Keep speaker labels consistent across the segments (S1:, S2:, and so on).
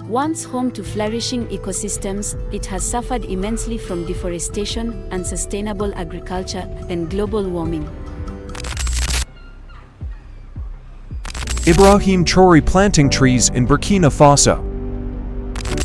S1: Once home to flourishing ecosystems, it has suffered immensely from deforestation, unsustainable agriculture, and global warming.
S2: Ibrahim Traoré planting trees in Burkina Faso.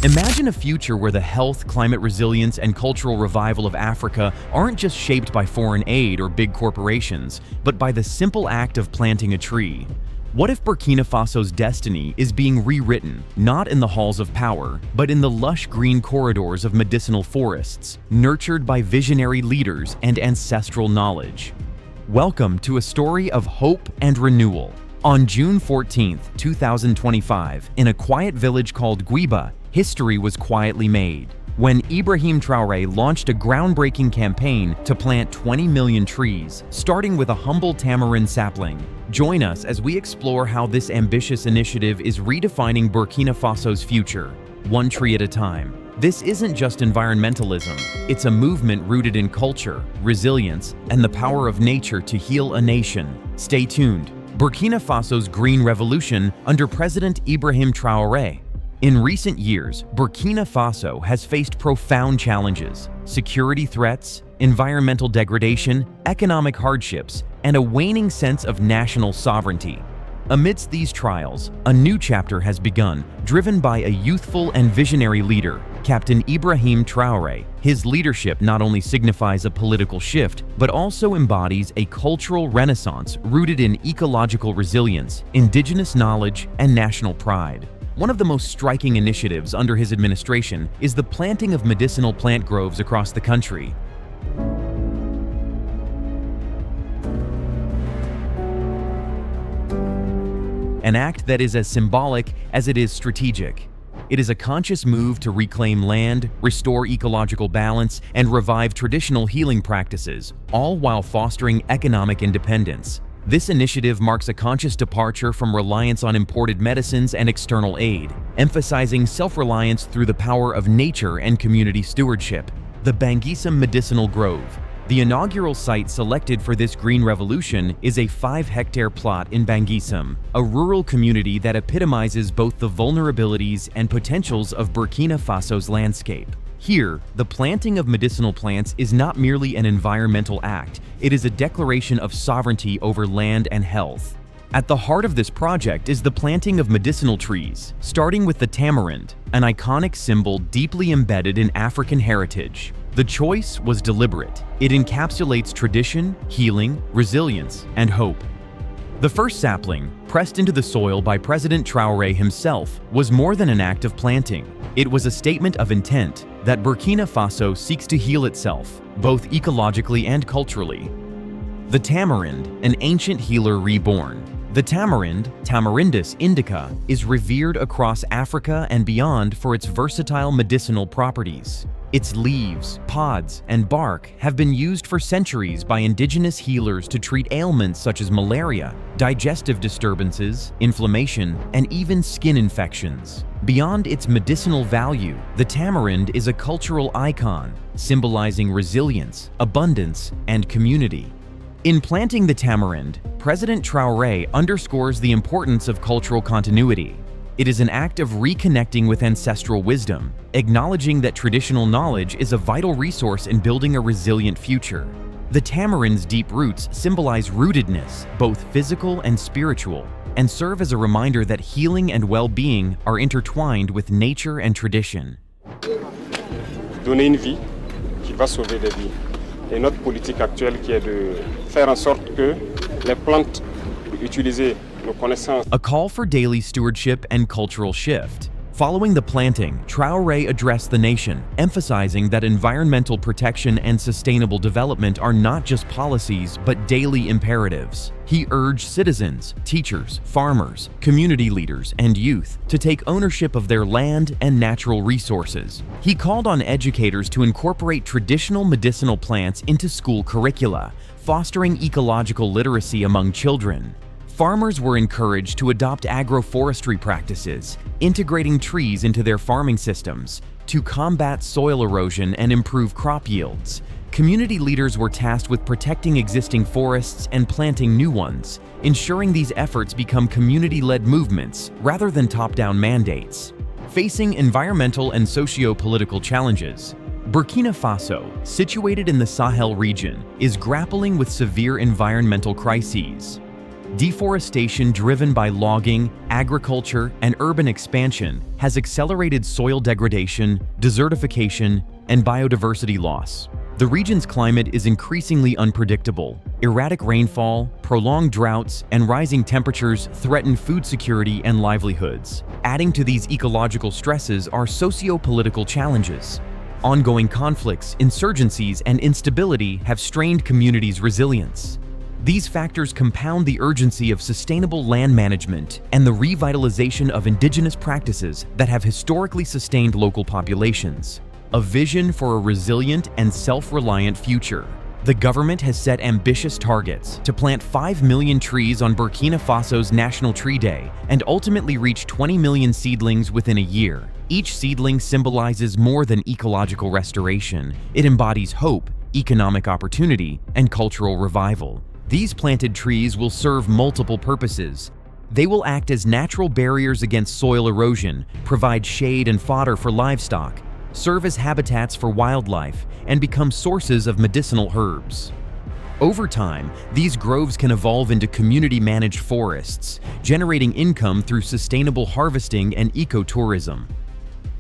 S3: Imagine a future where the health, climate resilience, and cultural revival of Africa aren't just shaped by foreign aid or big corporations, but by the simple act of planting a tree. What if Burkina Faso's destiny is being rewritten, not in the halls of power, but in the lush green corridors of medicinal forests, nurtured by visionary leaders and ancestral knowledge? Welcome to a story of hope and renewal. On June 14, 2025, in a quiet village called Guiba, history was quietly made when Ibrahim Traoré launched a groundbreaking campaign to plant 20 million trees, starting with a humble tamarind sapling. Join us as we explore how this ambitious initiative is redefining Burkina Faso's future, one tree at a time. This isn't just environmentalism, it's a movement rooted in culture, resilience, and the power of nature to heal a nation. Stay tuned. Burkina Faso's Green Revolution under President Ibrahim Traoré. In recent years, Burkina Faso has faced profound challenges: security threats, environmental degradation, economic hardships, and a waning sense of national sovereignty. Amidst these trials, a new chapter has begun, driven by a youthful and visionary leader, Captain Ibrahim Traoré. His leadership not only signifies a political shift, but also embodies a cultural renaissance rooted in ecological resilience, indigenous knowledge, and national pride. One of the most striking initiatives under his administration is the planting of medicinal plant groves across the country. An act that is as symbolic as it is strategic. It is a conscious move to reclaim land, restore ecological balance, and revive traditional healing practices, all while fostering economic independence. This initiative marks a conscious departure from reliance on imported medicines and external aid, emphasizing self-reliance through the power of nature and community stewardship. The Bangisum Medicinal Grove. The inaugural site selected for this green revolution is a 5-hectare plot in Bangisum, a rural community that epitomizes both the vulnerabilities and potentials of Burkina Faso's landscape. Here, the planting of medicinal plants is not merely an environmental act, it is a declaration of sovereignty over land and health. At the heart of this project is the planting of medicinal trees, starting with the tamarind, an iconic symbol deeply embedded in African heritage. The choice was deliberate. It encapsulates tradition, healing, resilience, and hope. The first sapling, pressed into the soil by President Traoré himself, was more than an act of planting. It was a statement of intent that Burkina Faso seeks to heal itself, both ecologically and culturally. The tamarind, an ancient healer reborn. The tamarind, Tamarindus indica, is revered across Africa and beyond for its versatile medicinal properties. Its leaves, pods, and bark have been used for centuries by indigenous healers to treat ailments such as malaria, digestive disturbances, inflammation, and even skin infections. Beyond its medicinal value, the tamarind is a cultural icon, symbolizing resilience, abundance, and community. In planting the tamarind, President Traoré underscores the importance of cultural continuity. It is an act of reconnecting with ancestral wisdom, acknowledging that traditional knowledge is a vital resource in building a resilient future. The tamarind's deep roots symbolize rootedness, both physical and spiritual, and serve as a reminder that healing and well-being are intertwined with nature and tradition.
S4: Donner une vie qui va sauver des vies. Et notre politique actuelle qui est de faire en sorte que les plantes utilisées.
S3: A call for daily stewardship and cultural shift. Following the planting, Traoré addressed the nation, emphasizing that environmental protection and sustainable development are not just policies, but daily imperatives. He urged citizens, teachers, farmers, community leaders, and youth to take ownership of their land and natural resources. He called on educators to incorporate traditional medicinal plants into school curricula, fostering ecological literacy among children. Farmers were encouraged to adopt agroforestry practices, integrating trees into their farming systems to combat soil erosion and improve crop yields. Community leaders were tasked with protecting existing forests and planting new ones, ensuring these efforts become community-led movements rather than top-down mandates. Facing environmental and socio-political challenges, Burkina Faso, situated in the Sahel region, is grappling with severe environmental crises. Deforestation driven by logging, agriculture, and urban expansion has accelerated soil degradation, desertification, and biodiversity loss. The region's climate is increasingly unpredictable. Erratic rainfall, prolonged droughts, and rising temperatures threaten food security and livelihoods. Adding to these ecological stresses are socio-political challenges. Ongoing conflicts, insurgencies, and instability have strained communities' resilience. These factors compound the urgency of sustainable land management and the revitalization of indigenous practices that have historically sustained local populations. A vision for a resilient and self-reliant future. The government has set ambitious targets to plant 5 million trees on Burkina Faso's National Tree Day and ultimately reach 20 million seedlings within a year. Each seedling symbolizes more than ecological restoration. It embodies hope, economic opportunity, and cultural revival. These planted trees will serve multiple purposes. They will act as natural barriers against soil erosion, provide shade and fodder for livestock, serve as habitats for wildlife, and become sources of medicinal herbs. Over time, these groves can evolve into community-managed forests, generating income through sustainable harvesting and ecotourism.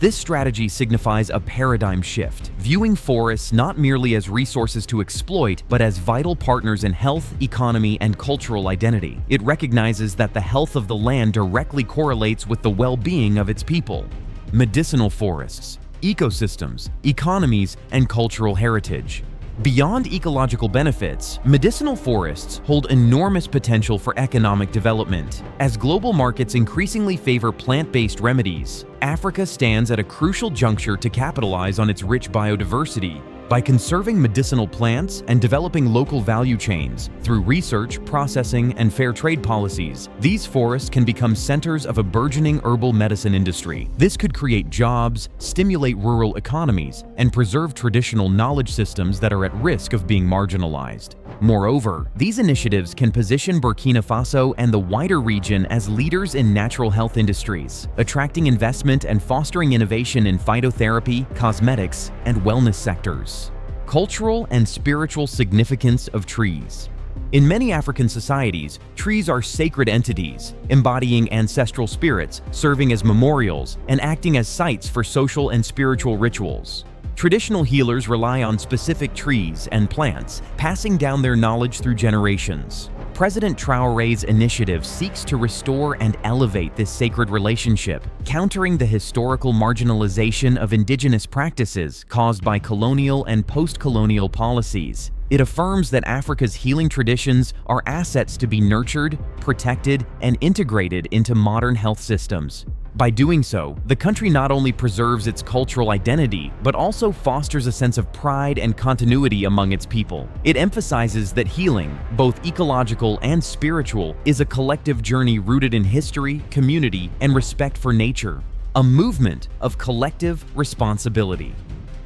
S3: This strategy signifies a paradigm shift, viewing forests not merely as resources to exploit, but as vital partners in health, economy, and cultural identity. It recognizes that the health of the land directly correlates with the well-being of its people. Medicinal forests, ecosystems, economies, and cultural heritage. Beyond ecological benefits, medicinal forests hold enormous potential for economic development. As global markets increasingly favor plant-based remedies, Africa stands at a crucial juncture to capitalize on its rich biodiversity. By conserving medicinal plants and developing local value chains through research, processing, and fair trade policies, these forests can become centers of a burgeoning herbal medicine industry. This could create jobs, stimulate rural economies, and preserve traditional knowledge systems that are at risk of being marginalized. Moreover, these initiatives can position Burkina Faso and the wider region as leaders in natural health industries, attracting investment and fostering innovation in phytotherapy, cosmetics, and wellness sectors. Cultural and spiritual significance of trees. In many African societies, trees are sacred entities, embodying ancestral spirits, serving as memorials, and acting as sites for social and spiritual rituals. Traditional healers rely on specific trees and plants, passing down their knowledge through generations. President Traoré's initiative seeks to restore and elevate this sacred relationship, countering the historical marginalization of indigenous practices caused by colonial and post-colonial policies. It affirms that Africa's healing traditions are assets to be nurtured, protected, and integrated into modern health systems. By doing so, the country not only preserves its cultural identity, but also fosters a sense of pride and continuity among its people. It emphasizes that healing, both ecological and spiritual, is a collective journey rooted in history, community, and respect for nature, a movement of collective responsibility.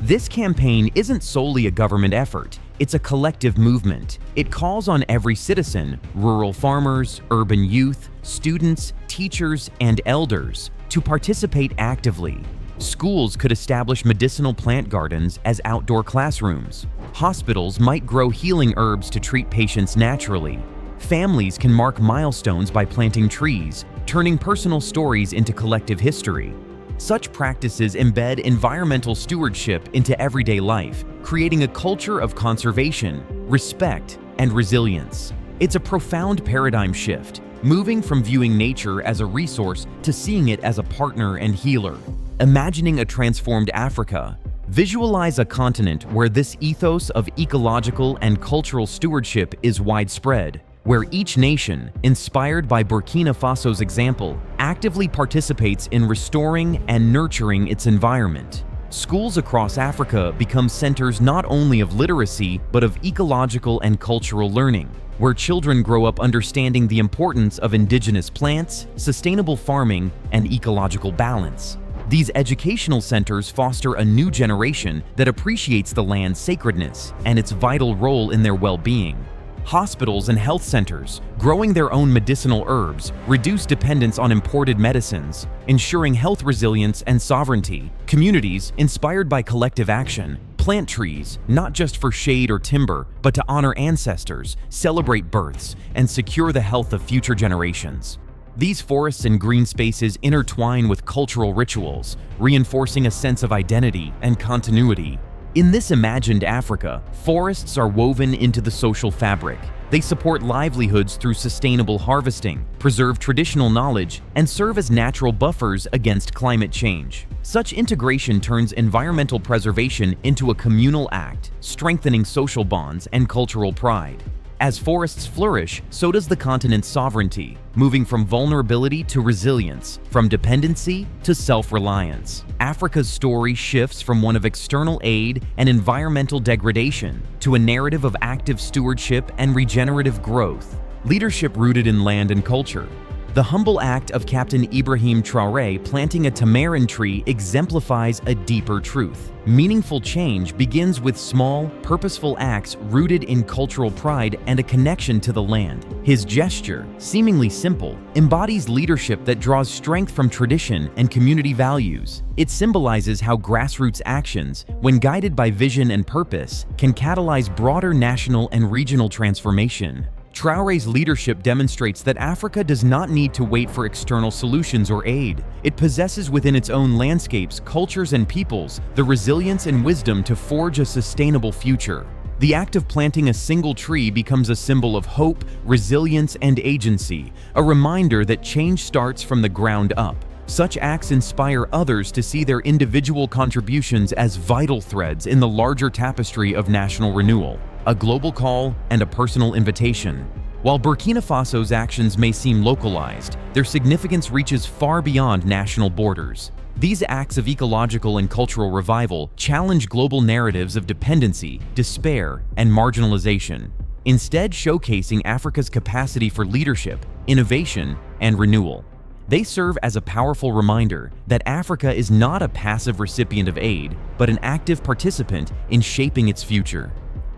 S3: This campaign isn't solely a government effort. It's a collective movement. It calls on every citizen, rural farmers, urban youth, students, teachers, and elders to participate actively. Schools could establish medicinal plant gardens as outdoor classrooms. Hospitals might grow healing herbs to treat patients naturally. Families can mark milestones by planting trees, turning personal stories into collective history. Such practices embed environmental stewardship into everyday life, creating a culture of conservation, respect, and resilience. It's a profound paradigm shift, moving from viewing nature as a resource to seeing it as a partner and healer. Imagining a transformed Africa, visualize a continent where this ethos of ecological and cultural stewardship is widespread, where each nation, inspired by Burkina Faso's example, actively participates in restoring and nurturing its environment. Schools across Africa become centers not only of literacy, but of ecological and cultural learning, where children grow up understanding the importance of indigenous plants, sustainable farming, and ecological balance. These educational centers foster a new generation that appreciates the land's sacredness and its vital role in their well-being. hospitals and health centers, growing their own medicinal herbs, reduce dependence on imported medicines, ensuring health resilience and sovereignty. Communities, inspired by collective action, plant trees, not just for shade or timber, but to honor ancestors, celebrate births, and secure the health of future generations. These forests and green spaces intertwine with cultural rituals, reinforcing a sense of identity and continuity. In this imagined Africa, forests are woven into the social fabric. They support livelihoods through sustainable harvesting, preserve traditional knowledge, and serve as natural buffers against climate change. Such integration turns environmental preservation into a communal act, strengthening social bonds and cultural pride. As forests flourish, so does the continent's sovereignty, moving from vulnerability to resilience, from dependency to self-reliance. Africa's story shifts from one of external aid and environmental degradation to a narrative of active stewardship and regenerative growth. Leadership rooted in land and culture. The humble act of Captain Ibrahim Traoré planting a tamarind tree exemplifies a deeper truth. Meaningful change begins with small, purposeful acts rooted in cultural pride and a connection to the land. His gesture, seemingly simple, embodies leadership that draws strength from tradition and community values. It symbolizes how grassroots actions, when guided by vision and purpose, can catalyze broader national and regional transformation. Traoré's leadership demonstrates that Africa does not need to wait for external solutions or aid. It possesses within its own landscapes, cultures, and peoples the resilience and wisdom to forge a sustainable future. The act of planting a single tree becomes a symbol of hope, resilience, and agency, a reminder that change starts from the ground up. Such acts inspire others to see their individual contributions as vital threads in the larger tapestry of national renewal. A global call and a personal invitation. While Burkina Faso's actions may seem localized, their significance reaches far beyond national borders. These acts of ecological and cultural revival challenge global narratives of dependency, despair, and marginalization, instead showcasing Africa's capacity for leadership, innovation, and renewal. They serve as a powerful reminder that Africa is not a passive recipient of aid, but an active participant in shaping its future.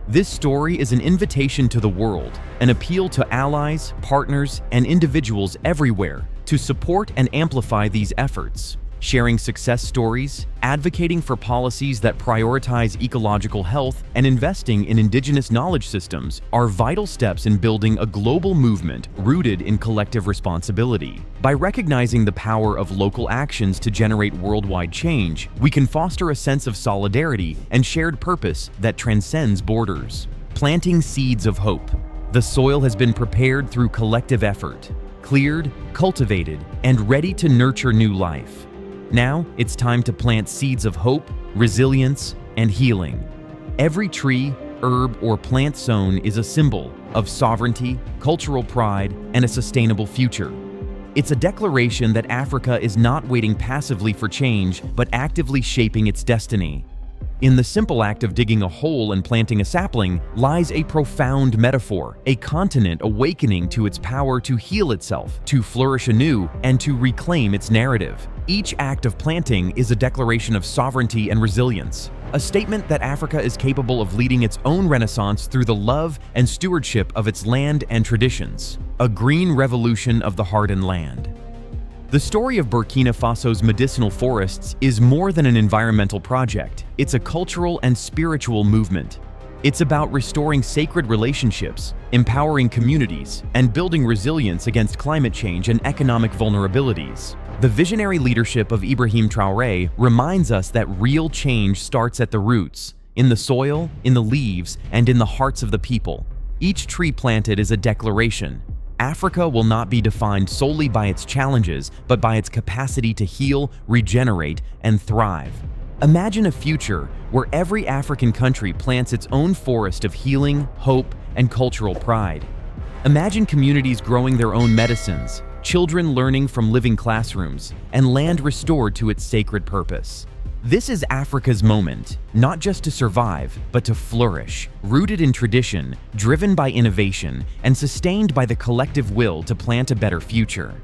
S3: This story is an invitation to the world, an appeal to allies, partners, and individuals everywhere to support and amplify these efforts. Sharing success stories, advocating for policies that prioritize ecological health, and investing in indigenous knowledge systems are vital steps in building a global movement rooted in collective responsibility. By recognizing the power of local actions to generate worldwide change, we can foster a sense of solidarity and shared purpose that transcends borders. Planting seeds of hope. The soil has been prepared through collective effort, cleared, cultivated, and ready to nurture new life. Now, it's time to plant seeds of hope, resilience, and healing. Every tree, herb, or plant sown is a symbol of sovereignty, cultural pride, and a sustainable future. It's a declaration that Africa is not waiting passively for change, but actively shaping its destiny. In the simple act of digging a hole and planting a sapling lies a profound metaphor, a continent awakening to its power to heal itself, to flourish anew, and to reclaim its narrative. Each act of planting is a declaration of sovereignty and resilience, a statement that Africa is capable of leading its own renaissance through the love and stewardship of its land and traditions, a green revolution of the heart and land. The story of Burkina Faso's medicinal forests is more than an environmental project. It's a cultural and spiritual movement. It's about restoring sacred relationships, empowering communities, and building resilience against climate change and economic vulnerabilities. The visionary leadership of Ibrahim Traoré reminds us that real change starts at the roots, in the soil, in the leaves, and in the hearts of the people. Each tree planted is a declaration. Africa will not be defined solely by its challenges, but by its capacity to heal, regenerate, and thrive. Imagine a future where every African country plants its own forest of healing, hope, and cultural pride. Imagine communities growing their own medicines, children learning from living classrooms, and land restored to its sacred purpose. This is Africa's moment, not just to survive, but to flourish, rooted in tradition, driven by innovation, and sustained by the collective will to plant a better future.